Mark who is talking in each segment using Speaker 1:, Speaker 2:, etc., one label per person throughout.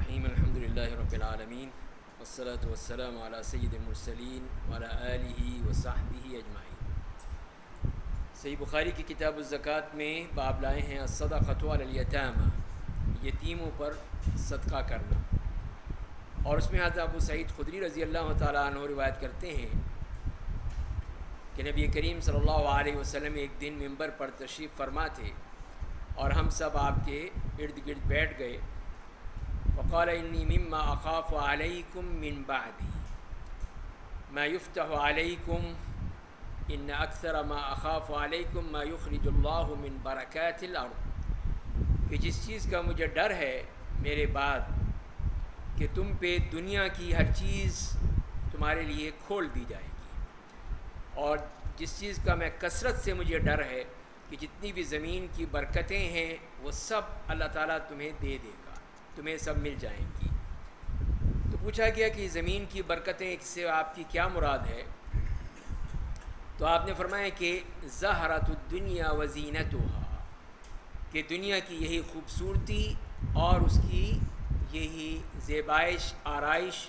Speaker 1: الرحیم الحمد للہ رب العالمین والصلاة والسلام علی سید المرسلین وعلی آلہ وصحبہ اجمعین۔ صحیح بخاری کی کتاب الزکوٰۃ میں باب لائے ہیں الصدقۃ علی الیتامى، یتیموں پر صدقہ کرنا، اور اس میں حضرت ابو سعید خدری رضی اللہ تعالیٰ عنہ روایت کرتے ہیں کہ نبی کریم صلی اللہ علیہ وسلم ایک دن ممبر پر تشریف فرما تھے اور ہم سب آپ کے ارد گرد بیٹھ گئے۔ وقال انی مما اخاف علیکم من بعدی ما یفتح علیکم ان اکثر ما اخاف علیکم ما یخرج اللہ من برکات الارض، کہ جس چیز کا مجھے ڈر ہے میرے بعد کہ تم پہ دنیا کی ہر چیز تمہارے لیے کھول دی جائے گی، اور جس چیز کا میں کثرت سے مجھے ڈر ہے کہ جتنی بھی زمین کی برکتیں ہیں وہ سب اللہ تعالیٰ تمہیں دے دے گا، تمہیں سب مل جائیں گی۔ تو پوچھا گیا کہ زمین کی برکتیں سے آپ کی کیا مراد ہے؟ تو آپ نے فرمایا کہ زہرۃ الدنیا وزینتها، کہ دنیا کی یہی خوبصورتی اور اس کی یہی زیبائش آرائش،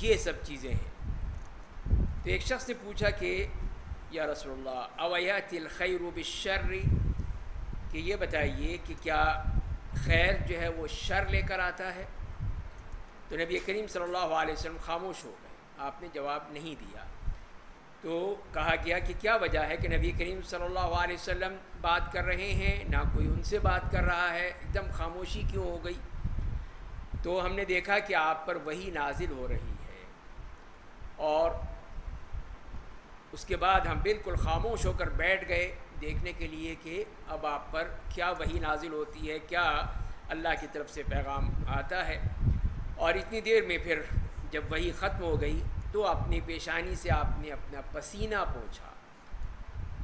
Speaker 1: یہ سب چیزیں ہیں۔ تو ایک شخص نے پوچھا کہ یا رسول اللہ اویات الخیر بالشر، کہ یہ بتائیے کہ کیا خیر جو ہے وہ شر لے کر آتا ہے؟ تو نبی کریم صلی اللہ علیہ وسلم خاموش ہو گئے، آپ نے جواب نہیں دیا۔ تو کہا گیا کہ کیا وجہ ہے کہ نبی کریم صلی اللہ علیہ وسلم بات کر رہے ہیں، نہ کوئی ان سے بات کر رہا ہے، ایک دم خاموشی کیوں ہو گئی؟ تو ہم نے دیکھا کہ آپ پر وحی نازل ہو رہی ہے، اور اس کے بعد ہم بالکل خاموش ہو کر بیٹھ گئے دیکھنے کے لیے کہ اب آپ پر کیا وحی نازل ہوتی ہے، کیا اللہ کی طرف سے پیغام آتا ہے۔ اور اتنی دیر میں پھر جب وحی ختم ہو گئی تو اپنی پیشانی سے آپ نے اپنا پسینہ پوچھا،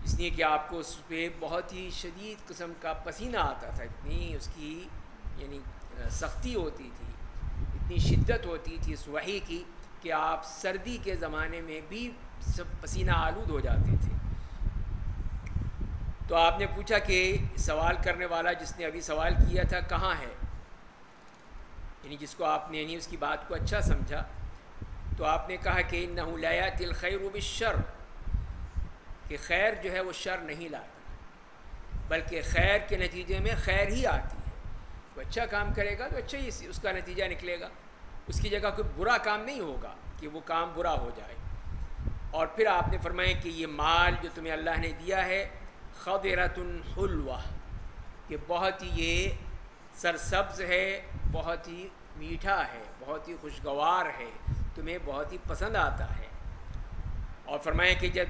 Speaker 1: اس لیے کہ آپ کو اس پہ بہت ہی شدید قسم کا پسینہ آتا تھا، اتنی اس کی یعنی سختی ہوتی تھی، اتنی شدت ہوتی تھی اس وحی کی کہ آپ سردی کے زمانے میں بھی سب پسینہ آلود ہو جاتے تھے۔ تو آپ نے پوچھا کہ سوال کرنے والا جس نے ابھی سوال کیا تھا کہاں ہے، یعنی جس کو آپ نے یعنی اس کی بات کو اچھا سمجھا۔ تو آپ نے کہا کہ انہ لا یأتی الخیر بالشر، کہ خیر جو ہے وہ شر نہیں لاتا، بلکہ خیر کے نتیجے میں خیر ہی آتی ہے۔ تو اچھا کام کرے گا تو اچھا ہی اس کا نتیجہ نکلے گا، اس کی جگہ کوئی برا کام نہیں ہوگا کہ وہ کام برا ہو جائے۔ اور پھر آپ نے فرمایا کہ یہ مال جو تمہیں اللہ نے دیا ہے خضرۃ حلوہ، کہ بہت ہی یہ سرسبز ہے، بہت ہی میٹھا ہے، بہت ہی خوشگوار ہے، تمہیں بہت ہی پسند آتا ہے۔ اور فرمایا کہ جب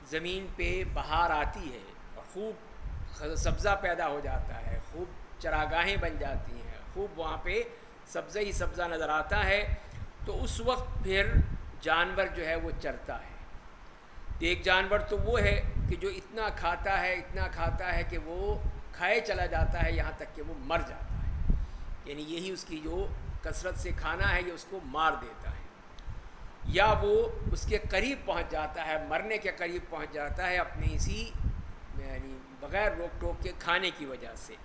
Speaker 1: زمین پہ بہار آتی ہے اور خوب سبزہ پیدا ہو جاتا ہے، خوب چراگاہیں بن جاتی ہیں، خوب وہاں پہ سبزہ ہی سبزہ نظر آتا ہے، تو اس وقت پھر جانور جو ہے وہ چرتا ہے۔ ایک جانور تو وہ ہے کہ جو اتنا کھاتا ہے کہ وہ کھائے چلا جاتا ہے یہاں تک کہ وہ مر جاتا ہے، یعنی یہی اس کی جو کثرت سے کھانا ہے یہ اس کو مار دیتا ہے، یا وہ اس کے قریب پہنچ جاتا ہے، مرنے کے قریب پہنچ جاتا ہے اپنے اسی یعنی بغیر روک ٹوک کے کھانے کی وجہ سے،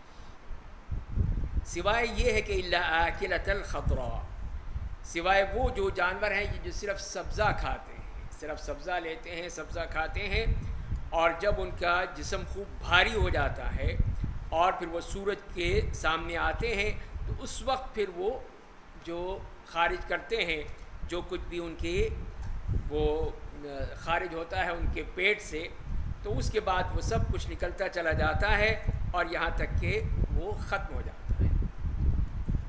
Speaker 1: سوائے یہ ہے کہ الا آکلۃ الخضراء، سوائے وہ جو جانور ہیں جو صرف سبزہ کھاتے ہیں، صرف سبزہ لیتے ہیں، سبزہ کھاتے ہیں، اور جب ان کا جسم خوب بھاری ہو جاتا ہے اور پھر وہ سورج کے سامنے آتے ہیں تو اس وقت پھر وہ جو خارج کرتے ہیں جو کچھ بھی ان کے وہ خارج ہوتا ہے ان کے پیٹ سے، تو اس کے بعد وہ سب کچھ نکلتا چلا جاتا ہے اور یہاں تک کہ وہ ختم ہو جاتا ہے۔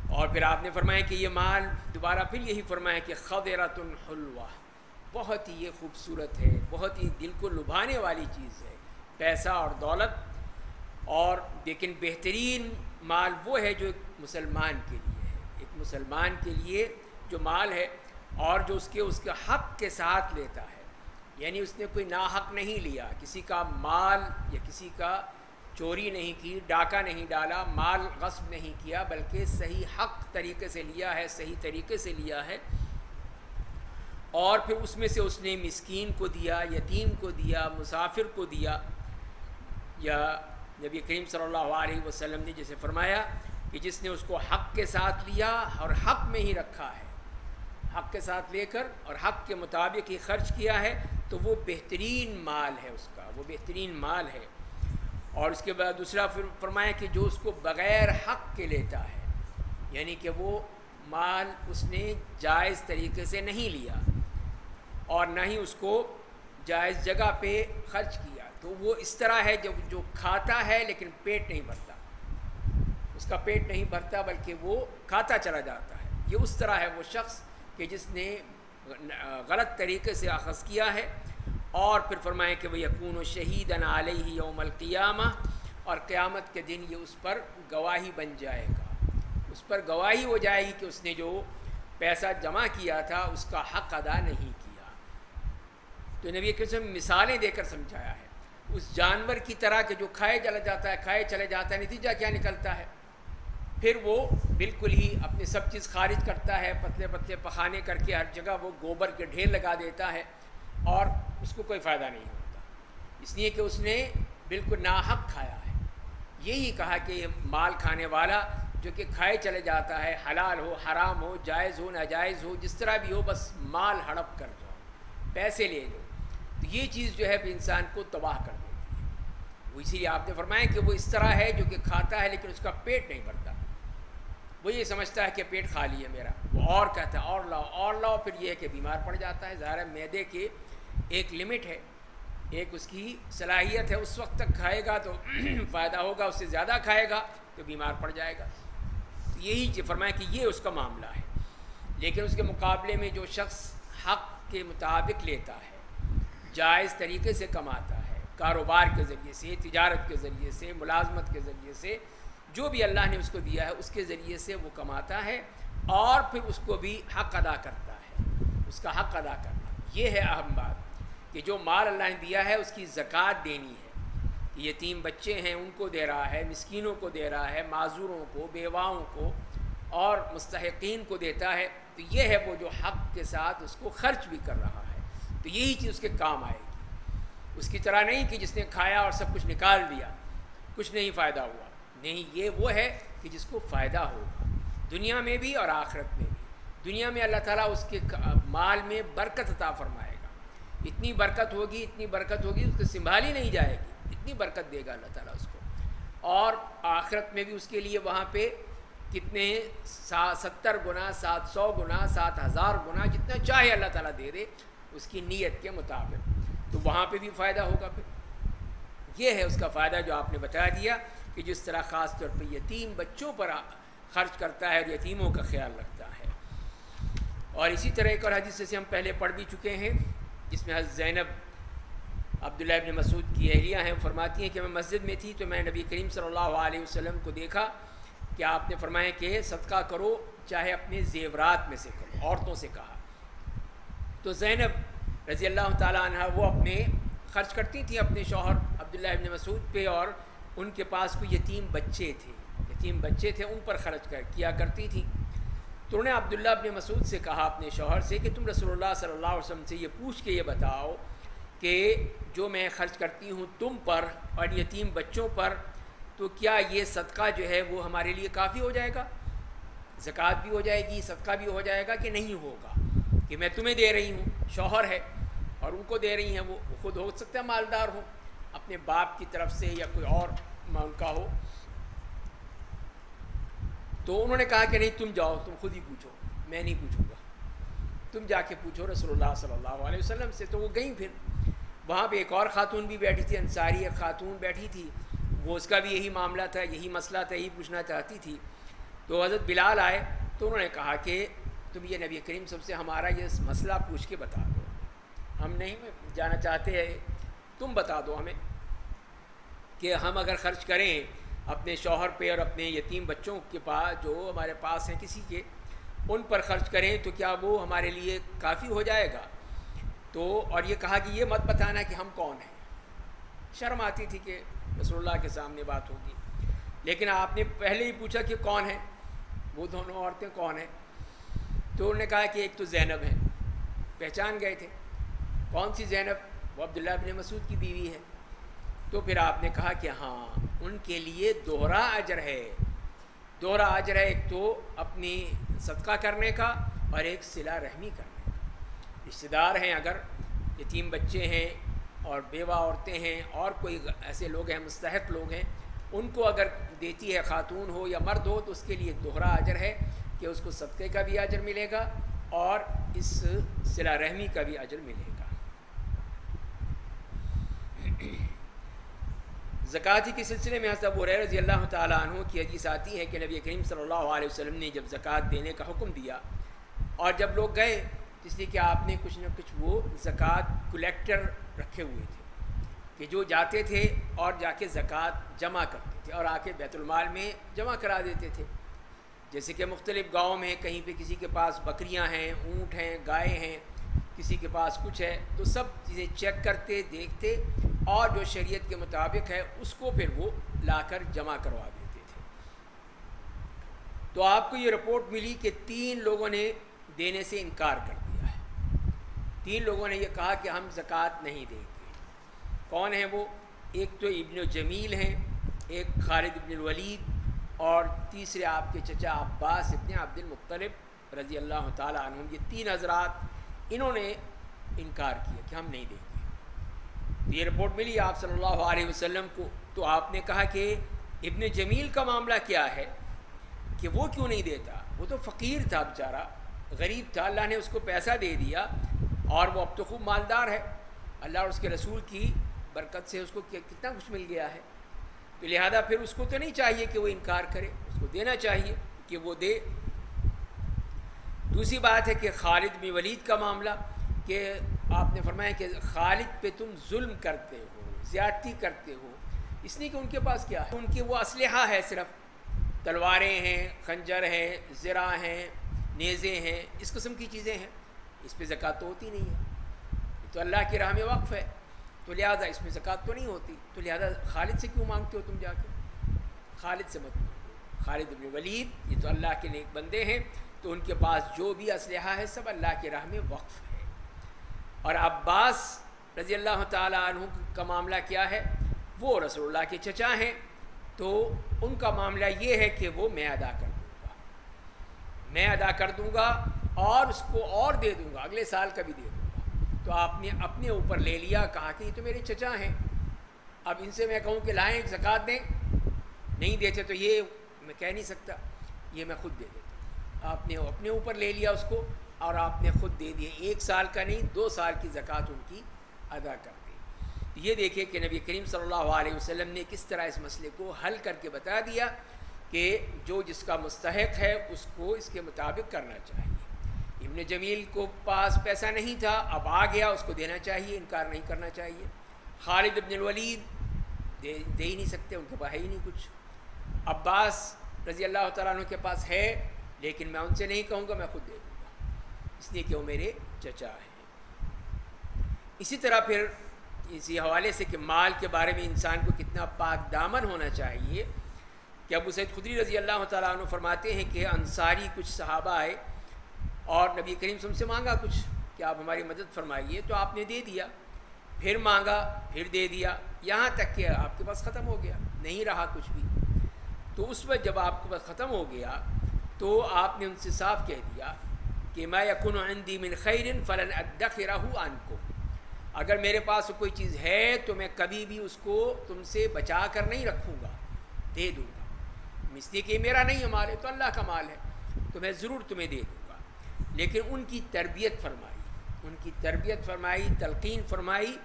Speaker 1: اور پھر آپ نے فرمایا کہ یہ مال دوبارہ پھر یہی فرمایا کہ خضرۃ حلوہ، بہت ہی یہ خوبصورت ہے، بہت ہی دل کو لبھانے والی چیز ہے، پیسہ اور دولت، اور لیکن بہترین مال وہ ہے جو ایک مسلمان کے لیے ہے، ایک مسلمان کے لیے جو مال ہے اور جو اس کے حق کے ساتھ لیتا ہے، یعنی اس نے کوئی ناحق نہیں لیا، کسی کا مال یا کسی کا چوری نہیں کی، ڈاکہ نہیں ڈالا، مال غصب نہیں کیا، بلکہ صحیح حق طریقے سے لیا ہے، صحیح طریقے سے لیا ہے، اور پھر اس میں سے اس نے مسکین کو دیا، یتیم کو دیا، مسافر کو دیا۔ یا نبی کریم صلی اللہ علیہ وسلم نے جیسے فرمایا کہ جس نے اس کو حق کے ساتھ لیا اور حق میں ہی رکھا ہے، حق کے ساتھ لے کر اور حق کے مطابق ہی خرچ کیا ہے، تو وہ بہترین مال ہے، اس کا وہ بہترین مال ہے۔ اور اس کے بعد دوسرا فرمایا کہ جو اس کو بغیر حق کے لیتا ہے، یعنی کہ وہ مال اس نے جائز طریقے سے نہیں لیا اور نہ ہی اس کو جائز جگہ پہ خرچ کیا، تو وہ اس طرح ہے جو کھاتا ہے لیکن پیٹ نہیں بھرتا، اس کا پیٹ نہیں بھرتا بلکہ وہ کھاتا چلا جاتا ہے۔ یہ اس طرح ہے وہ شخص کہ جس نے غلط طریقے سے اخذ کیا ہے۔ اور پھر فرمائیں کہ وہ یکون شہیداً علیہ یوم القیامہ، اور قیامت کے دن یہ اس پر گواہی بن جائے گا، اس پر گواہی ہو جائے گی کہ اس نے جو پیسہ جمع کیا تھا اس کا حق ادا نہیں کیا۔ تو نبی کریم صلی اللہ علیہ وسلم مثالیں دے کر سمجھایا ہے، اس جانور کی طرح کہ جو کھائے چلا جاتا ہے، نتیجہ کیا نکلتا ہے؟ پھر وہ بالکل ہی اپنے سب چیز خارج کرتا ہے، پتلے پتلے پخانے کر کے ہر جگہ وہ گوبر کے ڈھیر لگا دیتا ہے اور اس کو کوئی فائدہ نہیں ہوتا، اس لیے کہ اس نے بالکل ناحق کھایا ہے۔ یہی کہا کہ مال کھانے والا جو کہ کھائے چلے جاتا ہے، حلال ہو حرام ہو، جائز ہو ناجائز ہو، جس طرح بھی ہو، بس مال ہڑپ کر جاؤ، پیسے لے لو، تو یہ چیز جو ہے انسان کو تباہ کر دیتی ہے۔ وہ اسی لیے آپ نے فرمایا کہ وہ اس طرح ہے جو کہ کھاتا ہے لیکن اس کا پیٹ نہیں بھرتا، وہ یہ سمجھتا ہے کہ پیٹ خالی ہے میرا، وہ اور کہتا ہے اور لاؤ، پھر یہ ہے کہ بیمار پڑ جاتا ہے۔ ظاہر ہے معدے کے ایک لمٹ ہے، ایک اس کی صلاحیت ہے، اس وقت تک کھائے گا تو فائدہ ہوگا، اس سے زیادہ کھائے گا تو بیمار پڑ جائے گا۔ یہی فرمایا کہ یہ اس کا معاملہ ہے۔ لیکن اس کے مقابلے میں جو شخص حق کے مطابق لیتا ہے، جائز طریقے سے کماتا ہے، کاروبار کے ذریعے سے، تجارت کے ذریعے سے، ملازمت کے ذریعے سے، جو بھی اللہ نے اس کو دیا ہے اس کے ذریعے سے وہ کماتا ہے اور پھر اس کو بھی حق ادا کرتا ہے، اس کا حق ادا کرنا، یہ ہے اہم بات کہ جو مال اللہ نے دیا ہے اس کی زکوٰۃ دینی ہے۔ یتیم بچے ہیں ان کو دے رہا ہے، مسکینوں کو دے رہا ہے، معذوروں کو، بیواؤں کو اور مستحقین کو دیتا ہے، تو یہ ہے وہ جو حق کے ساتھ اس کو خرچ بھی کر رہا ہے، تو یہی چیز اس کے کام آئے گی۔ اس کی طرح نہیں کہ جس نے کھایا اور سب کچھ نکال دیا، کچھ نہیں فائدہ ہوا، نہیں، یہ وہ ہے کہ جس کو فائدہ ہوگا دنیا میں بھی اور آخرت میں بھی۔ دنیا میں اللہ تعالیٰ اس کے مال میں برکت عطا فرمائے گا، اتنی برکت ہوگی اس کو سنبھالی نہیں جائے گی، اتنی برکت دے گا اللہ تعالیٰ اس کو۔ اور آخرت میں بھی اس کے لیے وہاں پہ کتنے 70 گنا، 700 گنا، 7000 گنا، جتنا چاہے اللہ تعالیٰ دے دے اس کی نیت کے مطابق، تو وہاں پہ بھی فائدہ ہوگا۔ پھر یہ ہے اس کا فائدہ جو آپ نے بتا دیا کہ جس طرح خاص طور پہ یتیم بچوں پر خرچ کرتا ہے اور یتیموں کا خیال رکھتا ہے۔ اور اسی طرح ایک اور حدیث سے ہم پہلے پڑھ بھی چکے ہیں، جس میں حضرت زینب عبداللہ ابن مسعود کی اہلیہ ہیں، فرماتی ہیں کہ میں مسجد میں تھی تو میں نبی کریم صلی اللہ علیہ وسلم کو دیکھا کہ آپ نے فرمایا کہ صدقہ کرو چاہے اپنے زیورات میں سے کرو، عورتوں سے کہا۔ تو زینب رضی اللہ تعالیٰ عنہ وہ اپنے خرچ کرتی تھیں اپنے شوہر عبداللہ ابن مسعود پہ، اور ان کے پاس کوئی یتیم بچے تھے ان پر خرچ کیا کرتی تھیں۔ تو انہوں نے عبداللہ ابن مسعود سے کہا اپنے شوہر سے کہ تم رسول اللہ صلی اللہ علیہ وسلم سے یہ پوچھ کے یہ بتاؤ کہ جو میں خرچ کرتی ہوں تم پر اور یتیم بچوں پر، تو کیا یہ صدقہ جو ہے وہ ہمارے لیے کافی ہو جائے گا؟ زکوٰۃ بھی ہو جائے گی، صدقہ بھی ہو جائے گا کہ نہیں ہوگا؟ کہ میں تمہیں دے رہی ہوں، شوہر ہے، اور ان کو دے رہی ہیں، وہ خود ہو سکتا ہے مالدار ہو اپنے باپ کی طرف سے یا کوئی اور ان کا ہو۔ تو انہوں نے کہا کہ نہیں، تم جاؤ، تم خود ہی پوچھو، میں نہیں پوچھوں گا، تم جا کے پوچھو رسول اللہ صلی اللہ علیہ وسلم سے۔ تو وہ گئیں، پھر وہاں پہ ایک اور خاتون بھی بیٹھی تھی، انصاری ایک خاتون بیٹھی تھی، وہ اس کا بھی یہی معاملہ تھا، یہی مسئلہ تھا، یہی پوچھنا چاہتی تھی۔ تو حضرت بلال آئے تو انہوں نے کہا کہ تم یہ نبی کریم صلی اللہ علیہ وسلم سے ہمارا یہ مسئلہ پوچھ کے بتا دو، ہم نہیں جانا چاہتے ہیں، تم بتا دو ہمیں کہ ہم اگر خرچ کریں اپنے شوہر پہ اور اپنے یتیم بچوں کے پاس جو ہمارے پاس ہیں کسی کے، ان پر خرچ کریں تو کیا وہ ہمارے لیے کافی ہو جائے گا؟ تو اور یہ کہا کہ یہ مت بتانا کہ ہم کون ہیں، شرم آتی تھی کہ رسول اللہ کے سامنے بات ہوگی، لیکن آپ نے پہلے ہی پوچھا کہ کون ہے، وہ دونوں عورتیں کون ہیں؟ تو انہوں نے کہا کہ ایک تو زینب ہے، پہچان گئے تھے کون سی زینب، وہ عبداللہ ابن مسعود کی بیوی ہے۔ تو پھر آپ نے کہا کہ ہاں ان کے لیے دوہرا اجر ہے، دوہرا اجر ہے، ایک تو اپنی صدقہ کرنے کا اور ایک صلہ رحمی کرنے کا. رشتہ دار ہیں، اگر یتیم بچے ہیں اور بیوہ عورتیں ہیں اور کوئی ایسے لوگ ہیں مستحق لوگ ہیں، ان کو اگر دیتی ہے، خاتون ہو یا مرد ہو، تو اس کے لیے دوہرا اجر ہے کہ اس کو صدقے کا بھی اجر ملے گا اور اس صلہ رحمی کا بھی اجر ملے گا. زکوٰۃ کے سلسلے میں حضرت ابو ہریرہ رضی اللہ تعالیٰ عنہ کی حدیث آتی ہے کہ نبی کریم صلی اللہ علیہ وسلم نے جب زکوٰۃ دینے کا حکم دیا اور جب لوگ گئے، اس لیے کہ آپ نے کچھ نہ کچھ وہ زکوٰۃ کلیکٹر رکھے ہوئے تھے کہ جو جاتے تھے اور جا کے زکوٰۃ جمع کرتے تھے اور آ کے بیت المال میں جمع کرا دیتے تھے. جیسے کہ مختلف گاؤں میں کہیں پہ کسی کے پاس بکریاں ہیں، اونٹ ہیں، گائے ہیں، کسی کے پاس کچھ ہے، تو سب چیزیں چیک کرتے، دیکھتے اور جو شریعت کے مطابق ہے اس کو پھر وہ لا کر جمع کروا دیتے تھے. تو آپ کو یہ رپورٹ ملی کہ 3 لوگوں نے دینے سے انکار کر دیا ہے. 3 لوگوں نے یہ کہا کہ ہم زکوٰۃ نہیں دیں گے. کون ہیں وہ؟ ایک تو ابن جمیل ہیں، ایک خالد ابن الولید، اور تیسرے آپ کے چچا عباس ابن عبد المطلب رضی اللہ تعالیٰ عنہ. یہ 3 حضرات انہوں نے انکار کیا کہ ہم نہیں دیں گے. یہ رپورٹ ملی آپ صلی اللہ علیہ وسلم کو، تو آپ نے کہا کہ ابن جمیل کا معاملہ کیا ہے کہ وہ کیوں نہیں دیتا؟ وہ تو فقیر تھا بیچارہ، غریب تھا، اللہ نے اس کو پیسہ دے دیا اور وہ اب تو خوب مالدار ہے. اللہ اور اس کے رسول کی برکت سے اس کو کتنا کچھ مل گیا ہے. تو لہذا پھر اس کو تو نہیں چاہیے کہ وہ انکار کرے، اس کو دینا چاہیے کہ وہ دے. دوسری بات ہے کہ خالد بن ولید کا معاملہ، کہ آپ نے فرمایا کہ خالد پہ تم ظلم کرتے ہو، زیادتی کرتے ہو. اس لیے کہ ان کے پاس کیا ہے؟ ان کے وہ اسلحہ ہے، صرف تلواریں ہیں، خنجر ہیں، زرہ ہیں، نیزے ہیں، اس قسم کی چیزیں ہیں. اس پہ زکوٰۃ تو ہوتی نہیں ہے، تو اللہ کی راہ میں وقف ہے، تو لہٰذا اس میں زکوٰۃ تو نہیں ہوتی. تو لہٰذا خالد سے کیوں مانگتے ہو تم جا کے؟ خالد سے مت مانگو. خالد بن ولید یہ تو اللہ کے نیک بندے ہیں، تو ان کے پاس جو بھی اسلحہ ہے سب اللہ کی راہ میں وقف ہے. اور عباس رضی اللہ تعالیٰ عنہ کا معاملہ کیا ہے؟ وہ رسول اللہ کے چچا ہیں، تو ان کا معاملہ یہ ہے کہ وہ میں ادا کر دوں گا، میں ادا کر دوں گا اور اس کو اور دے دوں گا، اگلے سال کا بھی دے دوں گا. تو آپ نے اپنے اوپر لے لیا، کہا کہ یہ تو میرے چچا ہیں، اب ان سے میں کہوں کہ لائیں زکوٰۃ دیں، نہیں دیتے تو یہ میں کہہ نہیں سکتا، یہ میں خود دے دیتا. آپ نے اپنے اوپر لے لیا اس کو اور آپ نے خود دے دیے. 1 سال کا نہیں، 2 سال کی زکوٰۃ ان کی ادا کر دی. یہ دیکھیں کہ نبی کریم صلی اللہ علیہ وسلم نے کس طرح اس مسئلے کو حل کر کے بتا دیا کہ جو جس کا مستحق ہے اس کو اس کے مطابق کرنا چاہیے. ابن جمیل کو پاس پیسہ نہیں تھا، اب آ گیا، اس کو دینا چاہیے، انکار نہیں کرنا چاہیے. خالد ابن الولید دے ہی نہیں سکتے، ان کے پاس ہے ہی نہیں کچھ. عباس رضی اللہ تعالیٰ عنہ کے پاس ہے، لیکن میں ان سے نہیں کہوں گا، میں خود دے دوں گا، اس لیے کہ وہ میرے چچا ہیں. اسی طرح پھر اسی حوالے سے کہ مال کے بارے میں انسان کو کتنا پاک دامن ہونا چاہیے، کہ ابو سعید خدری رضی اللہ تعالیٰ عنہ فرماتے ہیں کہ انصاری کچھ صحابہ آئے اور نبی کریم صلی اللہ علیہ وسلم سے مانگا کچھ کہ آپ ہماری مدد فرمائیے، تو آپ نے دے دیا. پھر مانگا، پھر دے دیا، یہاں تک کہ آپ کے پاس ختم ہو گیا، نہیں رہا کچھ بھی. تو اس وقت جب آپ کے پاس ختم ہو گیا تو آپ نے ان سے صاف کہہ دیا کہ ما یکن عندی من خیر فلن ادخرہ عنکم، اگر میرے پاس کوئی چیز ہے تو میں کبھی بھی اس کو تم سے بچا کر نہیں رکھوں گا، دے دوں گا. اس لیے کہ میرا نہیں ہے مال، ہے تو اللہ کا مال ہے، تو میں ضرور تمہیں دے دوں گا. لیکن ان کی تربیت فرمائی، تلقین فرمائی،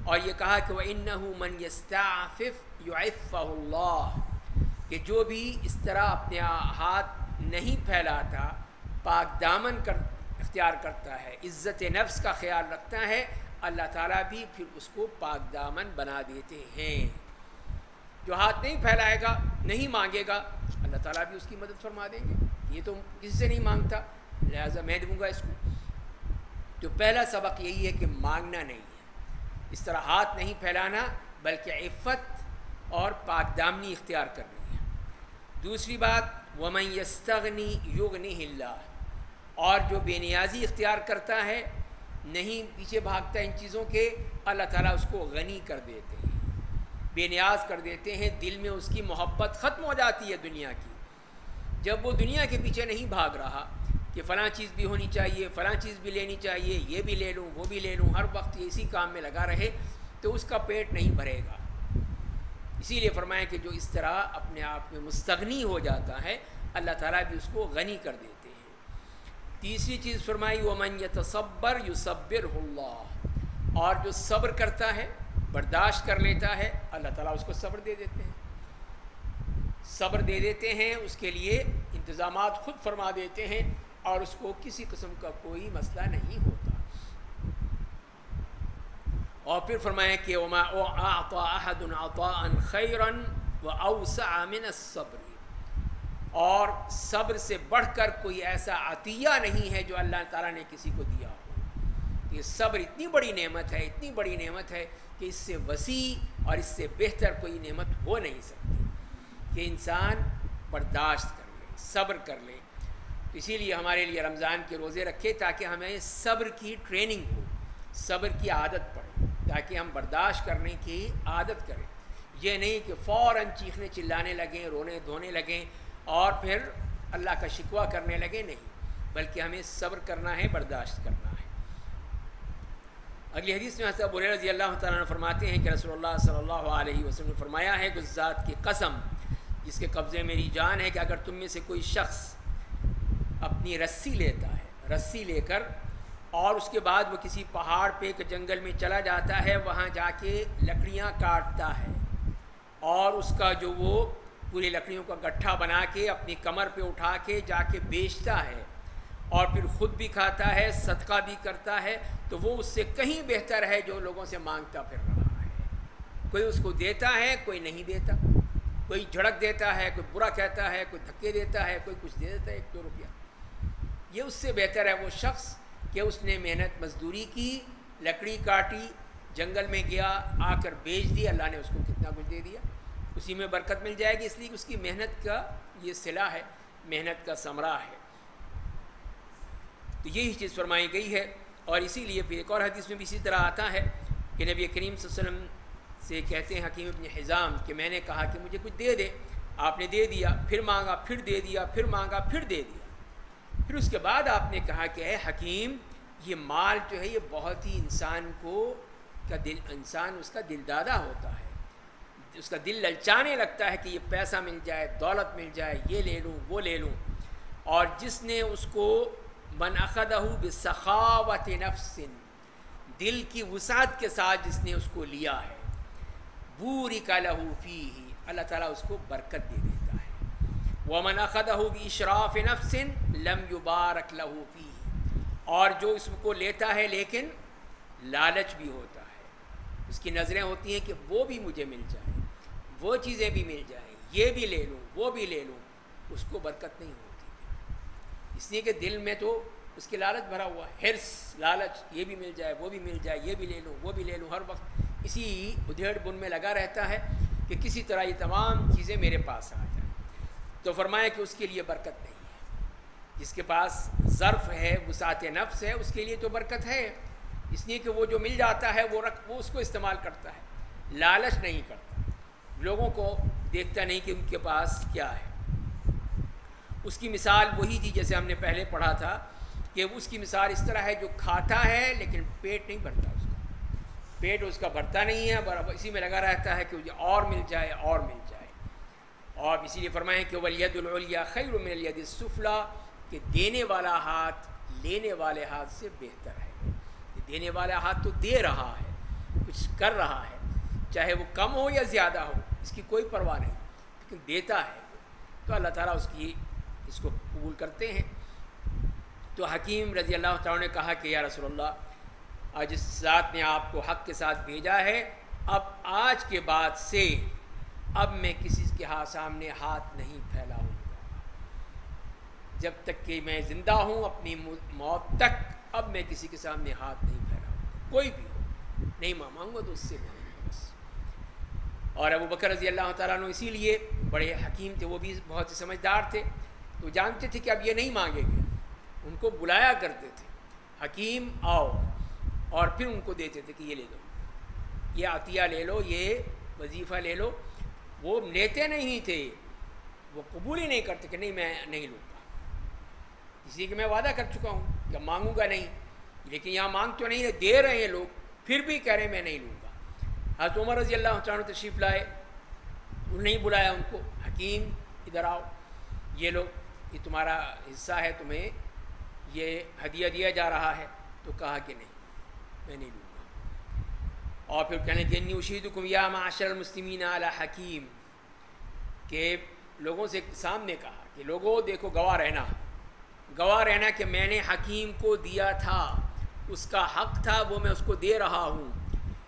Speaker 1: اور یہ کہا کہ وَإِنَّهُ مَنْ يَسْتَعْفِفْ يُعِفَّهُ اللَّهُ، کہ جو بھی اس طرح اپنے ہاتھ نہیں پھیلاتا، پاک دامن اختیار کرتا ہے، عزت نفس کا خیال رکھتا ہے، اللہ تعالیٰ بھی پھر اس کو پاک دامن بنا دیتے ہیں. جو ہاتھ نہیں پھیلائے گا، نہیں مانگے گا، اللہ تعالیٰ بھی اس کی مدد فرما دیں گے. یہ تو کسی سے نہیں مانگتا، لہٰذا میں دوں گا اس کو. تو پہلا سبق یہی ہے کہ مانگنا نہیں ہے، اس طرح ہاتھ نہیں پھیلانا، بلکہ عفت اور پاک دامنی اختیار کرنی ہے. دوسری بات وَمَنْ يَسْتَغْنِ يُغْنِهِ اللَّهُ، اور جو بے نیازی اختیار کرتا ہے، نہیں پیچھے بھاگتا ان چیزوں کے، اللہ تعالیٰ اس کو غنی کر دیتے ہیں، بے نیاز کر دیتے ہیں. دل میں اس کی محبت ختم ہو جاتی ہے دنیا کی، جب وہ دنیا کے پیچھے نہیں بھاگ رہا کہ فلاں چیز بھی ہونی چاہیے، فلاں چیز بھی لینی چاہیے، یہ بھی لے لوں وہ بھی لے لوں، ہر وقت یہ اسی کام میں لگا رہے تو اس کا پیٹ نہیں بھرے گا۔ اسی لیے فرمایا کہ جو اس طرح اپنے آپ میں مستغنی ہو جاتا ہے اللہ تعالیٰ بھی اس کو غنی کر دیتے ہیں۔ تیسری چیز فرمائی وَمَن يَتَصَبَّرْ يُصَبِّرْهُ اللَّهُ، اور جو صبر کرتا ہے، برداشت کر لیتا ہے، اللہ تعالیٰ اس کو صبر دے دیتے ہیں، صبر دے دیتے ہیں، اس کے لیے انتظامات خود فرما دیتے ہیں اور اس کو کسی قسم کا کوئی مسئلہ نہیں ہوتا۔ اور پھر فرمایا کہ وما اعطى احد عطاء خيرا واوسع من الصبر، اور صبر سے بڑھ کر کوئی ایسا عطیہ نہیں ہے جو اللہ تعالیٰ نے کسی کو دیا ہو۔ یہ صبر اتنی بڑی نعمت ہے، اتنی بڑی نعمت ہے کہ اس سے وسیع اور اس سے بہتر کوئی نعمت ہو نہیں سکتی کہ انسان برداشت کر لے، صبر کر لے۔ اسی لیے ہمارے لیے رمضان کے روزے رکھے تاکہ ہمیں صبر کی ٹریننگ ہو، صبر کی عادت پڑے، تاکہ ہم برداشت کرنے کی عادت کریں۔ یہ نہیں کہ فوراً چیخنے چلانے لگیں، رونے دھونے لگیں اور پھر اللہ کا شکوہ کرنے لگیں، نہیں، بلکہ ہمیں صبر کرنا ہے، برداشت کرنا ہے۔ اگلی حدیث میں حضرت ابو ہریرہ رضی اللہ تعالیٰ عنہ فرماتے ہیں کہ رسول اللہ صلی اللہ علیہ وسلم نے فرمایا ہے کہ اس ذات کی قسم جس کے قبضے میری جان ہے کہ اگر تم میں سے کوئی شخص اپنی رسی لیتا ہے، رسی لے کر اور اس کے بعد وہ کسی پہاڑ پہ ایک جنگل میں چلا جاتا ہے، وہاں جا کے لکڑیاں کاٹتا ہے اور اس کا جو وہ پوری لکڑیوں کا گٹھا بنا کے اپنی کمر پہ اٹھا کے جا کے بیچتا ہے اور پھر خود بھی کھاتا ہے، صدقہ بھی کرتا ہے، تو وہ اس سے کہیں بہتر ہے جو لوگوں سے مانگتا پھر رہا ہے۔ کوئی اس کو دیتا ہے، کوئی نہیں دیتا، کوئی جھڑک دیتا ہے، کوئی برا کہتا ہے، کوئی دھکے دیتا ہے، کوئی کچھ دے دیتا ہے 1-2 روپیہ۔ یہ اس سے بہتر ہے وہ شخص کہ اس نے محنت مزدوری کی، لکڑی کاٹی، جنگل میں گیا، آ کر بیچ دی، اللہ نے اس کو کتنا کچھ دے دیا، اسی میں برکت مل جائے گی، اس لیے اس کی محنت کا یہ صلہ ہے، محنت کا ثمرہ ہے۔ تو یہی چیز فرمائی گئی ہے۔ اور اسی لیے پھر ایک اور حدیث میں بھی اسی طرح آتا ہے کہ نبی کریم صلی اللہ علیہ وسلم سے کہتے ہیں حکیم ابن حزام کہ میں نے کہا کہ مجھے کچھ دے دے، آپ نے دے دیا، پھر مانگا، پھر دے دیا، پھر مانگا، پھر دے دیا، پھر اس کے بعد آپ نے کہا کہ اے حکیم یہ مال جو ہے یہ بہت ہی انسان اس کا دل دادا ہوتا ہے، اس کا دل للچانے لگتا ہے کہ یہ پیسہ مل جائے، دولت مل جائے، یہ لے لوں وہ لے لوں، اور جس نے اس کو من اخذہ بسخاوت نفس، دل کی وسعت کے ساتھ جس نے اس کو لیا ہے، بورک لہ فیہ، اللہ تعالیٰ اس کو برکت دے دیتا ہے۔ ومن اخذہ باشراف نفس لم یبارک لہ فیہ، اور جو اس کو لیتا ہے لیکن لالچ بھی ہوتا ہے، اس کی نظریں ہوتی ہیں کہ وہ بھی مجھے مل جائے، وہ چیزیں بھی مل جائیں، یہ بھی لے لوں وہ بھی لے لوں، اس کو برکت نہیں ہوتی، اس لیے کہ دل میں تو اس کی لالچ بھرا ہوا، حرص، لالچ، یہ بھی مل جائے وہ بھی مل جائے، یہ بھی لے لوں وہ بھی لے لوں، ہر وقت اسی ادھیڑ بن میں لگا رہتا ہے کہ کسی طرح یہ تمام چیزیں میرے پاس آ جائیں۔ تو فرمایا کہ اس کے لیے برکت نہیں ہے، جس کے پاس ظرف ہے، وسعت نفس ہے، اس کے لیے تو برکت ہے، اس لیے کہ وہ جو مل جاتا ہے وہ اس کو استعمال کرتا ہے، لالچ نہیں کرتا، لوگوں کو دیکھتا نہیں کہ ان کے پاس کیا ہے۔ اس کی مثال وہی تھی جیسے ہم نے پہلے پڑھا تھا کہ اس کی مثال اس طرح ہے جو کھاتا ہے لیکن پیٹ نہیں بھرتا، اس کا پیٹ اس کا بھرتا نہیں ہے، اسی میں لگا رہتا ہے کہ اور مل جائے اور مل جائے۔ اور اسی لیے فرمائیں کہ والید العلیٰ خیر من الید السفلیٰ، کہ دینے والا ہاتھ لینے والے ہاتھ سے بہتر ہے۔ دینے والا ہاتھ تو دے رہا ہے، کچھ کر رہا ہے، چاہے وہ کم ہو یا زیادہ ہو، اس کی کوئی پرواہ نہیں، لیکن دیتا ہے تو اللہ تعالیٰ اس کو قبول کرتے ہیں۔ تو حکیم رضی اللہ تعالیٰ نے کہا کہ یا رسول اللہ، جس ذات نے آپ کو حق کے ساتھ بھیجا ہے، اب آج کے بعد سے اب میں کسی کے سامنے ہاتھ نہیں پھیلاؤں گا، جب تک کہ میں زندہ ہوں اپنی موت تک، اب میں کسی کے سامنے ہاتھ نہیں پھیلاؤں گا، کوئی بھی ہو، نہیں مانگوں گا تو اس سے مانگوں گا بس۔ اور ابو بکر رضی اللہ تعالیٰ عنہ اسی لیے بڑے حکیم تھے، وہ بھی بہت ہی سمجھدار تھے، تو جانتے تھے کہ اب یہ نہیں مانگیں گے، ان کو بلایا کرتے تھے، حکیم آؤ، اور پھر ان کو دیتے تھے کہ یہ لے لو، یہ عطیہ لے لو، یہ وظیفہ لے لو۔ وہ لیتے نہیں تھے، وہ قبول ہی نہیں کرتے کہ نہیں میں نہیں لوں گا، اس لیے کہ میں وعدہ کر چکا ہوں کہ مانگوں گا نہیں، لیکن یہاں مانگ تو نہیں ہے، دے رہے ہیں لوگ، پھر بھی کہہ رہے ہیں میں نہیں لوں گا۔ حضرت عمر رضی اللہ عنہ تشریف لائے، انہوں نے ہی بلایا ان کو، حکیم ادھر آؤ، یہ لو یہ تمہارا حصہ ہے، تمہیں یہ ہدیہ دیا جا رہا ہے، تو کہا کہ نہیں میں نہیں لوں گا۔ اور پھر کہنے کہ انی اشہدکم یا معاشر المسلمین علی حکیم، کہ لوگوں سے سامنے کہا کہ لوگوں دیکھو گواہ رہنا کہ میں نے حکیم کو دیا تھا، اس کا حق تھا، وہ میں اس کو دے رہا ہوں،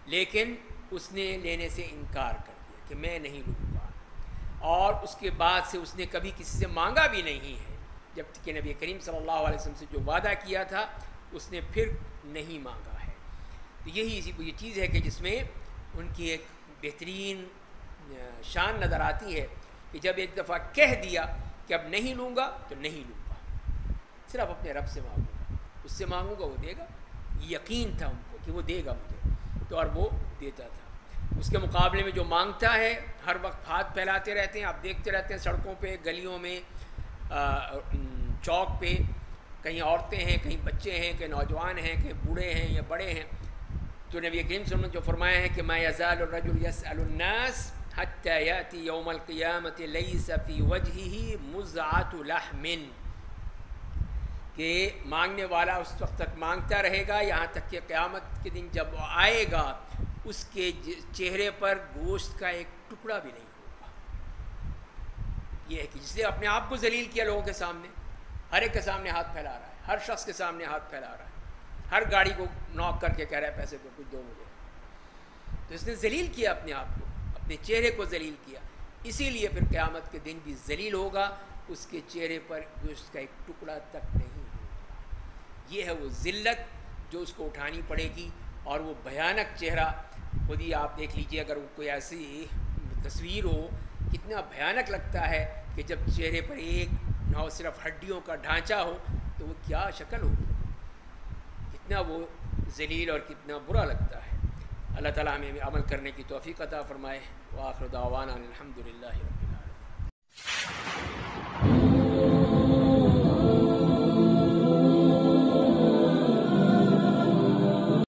Speaker 1: لیکن اس نے لینے سے انکار کر دیا کہ میں نہیں لوں گا، اور اس کے بعد سے اس نے کبھی کسی سے مانگا بھی نہیں ہے، جب کہ نبی کریم صلی اللہ علیہ وسلم سے جو وعدہ کیا تھا اس نے پھر نہیں مانگا ہے۔ تو یہ چیز ہے کہ جس میں ان کی ایک بہترین شان نظر آتی ہے کہ جب ایک دفعہ کہہ دیا کہ اب نہیں لوں گا تو نہیں لوں گا، صرف اپنے رب سے مانگوں گا، اس سے مانگوں گا وہ دے گا، یقین تھا ان کو کہ وہ دے گا مجھے، تو اور وہ دیتا تھا۔ اس کے مقابلے میں جو مانگتا ہے ہر وقت ہاتھ پھیلاتے رہتے ہیں، آپ دیکھتے رہتے ہیں سڑکوں پہ، گلیوں میں، چوک پہ، کہیں عورتیں ہیں، کہیں بچے ہیں، کہیں نوجوان ہیں، کہیں بوڑھے ہیں یا بڑے ہیں، تو نبی کریم صلی اللہ علیہ وسلم نے جو فرمایا ہے کہ ما یزال الرجل یسأل الناس حتی یأتی یوم القیامت لیس فی وجہہ مزعۃ لحم، کہ مانگنے والا اس وقت تک مانگتا رہے گا یہاں تک کہ قیامت کے دن جب وہ آئے گا اس کے چہرے پر گوشت کا ایک ٹکڑا بھی نہیں ہوگا۔ یہ ہے کہ جس نے اپنے آپ کو ذلیل کیا لوگوں کے سامنے، ہر ایک کے سامنے ہاتھ پھیلا رہا ہے، ہر شخص کے سامنے ہاتھ پھیلا رہا ہے، ہر گاڑی کو نوک کر کے کہہ رہا ہے پیسے کو کچھ دو مجھے، تو اس نے ذلیل کیا اپنے آپ کو، اپنے چہرے کو ذلیل کیا، اسی لیے پھر قیامت کے دن بھی ذلیل ہوگا، اس کے چہرے پر گوشت کا ایک ٹکڑا تک نہیں ہوگا۔ یہ ہے وہ ذلت جو اس کو اٹھانی پڑے گی، اور وہ بھیانک چہرہ خود ہی آپ دیکھ لیجئے، اگر کوئی ایسی تصویر ہو کتنا بھیانک لگتا ہے کہ جب چہرے پر ایک نہ صرف ہڈیوں کا ڈھانچہ ہو تو وہ کیا شکل ہوگی، کتنا وہ ذلیل اور کتنا برا لگتا ہے۔ اللہ تعالیٰ ہمیں عمل کرنے کی توفیق عطا فرمائے۔ وآخر دعوانا الحمد للہ رب العالمین۔